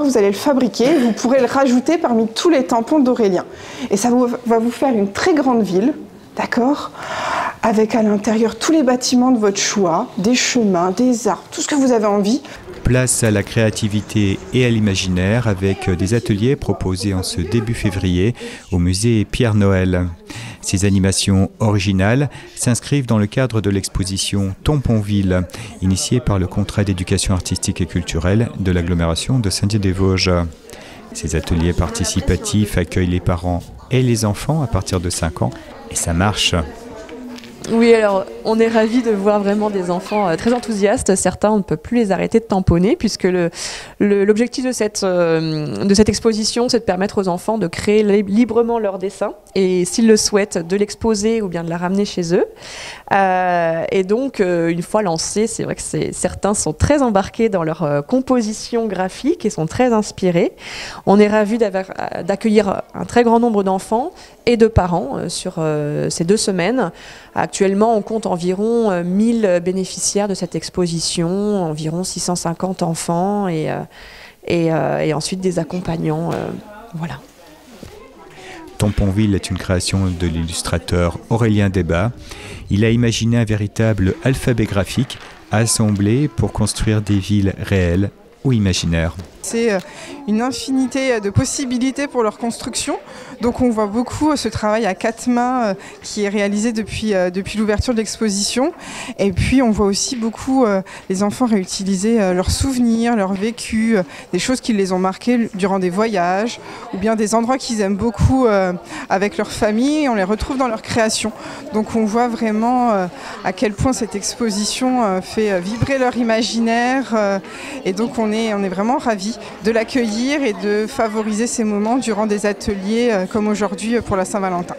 Vous allez le fabriquer, vous pourrez le rajouter parmi tous les tampons d'Aurélien. Et ça va vous faire une très grande ville, d'accord ? Avec à l'intérieur tous les bâtiments de votre choix, des chemins, des arbres, tout ce que vous avez envie. Place à la créativité et à l'imaginaire avec des ateliers proposés en ce début février au musée Pierre Noël. Ces animations originales s'inscrivent dans le cadre de l'exposition Tamponville, initiée par le contrat d'éducation artistique et culturelle de l'agglomération de Saint-Dié-des-Vosges. Ces ateliers participatifs accueillent les parents et les enfants à partir de 5 ans et ça marche. Oui, alors on est ravis de voir vraiment des enfants très enthousiastes. Certains, on ne peut plus les arrêter de tamponner puisque l'objectif de cette exposition, c'est de permettre aux enfants de créer librement leur dessin et s'ils le souhaitent, de l'exposer ou bien de la ramener chez eux. Et donc, une fois lancé, c'est vrai que certains sont très embarqués dans leur composition graphique et sont très inspirés. On est ravis d'accueillir un très grand nombre d'enfants et de parents sur ces 2 semaines. Actuellement, on compte environ 1000 bénéficiaires de cette exposition, environ 650 enfants et ensuite des accompagnants. Voilà. Tamponville est une création de l'illustrateur Aurélien Debat. Il a imaginé un véritable alphabet graphique assemblé pour construire des villes réelles ou imaginaires. C'est une infinité de possibilités pour leur construction. Donc on voit beaucoup ce travail à 4 mains qui est réalisé depuis l'ouverture de l'exposition. Et puis on voit aussi beaucoup les enfants réutiliser leurs souvenirs, leurs vécus, des choses qui les ont marqués durant des voyages ou bien des endroits qu'ils aiment beaucoup avec leur famille et on les retrouve dans leur création. Donc on voit vraiment à quel point cette exposition fait vibrer leur imaginaire et donc on est vraiment ravis de l'accueillir et de favoriser ces moments durant des ateliers comme aujourd'hui pour la Saint-Valentin.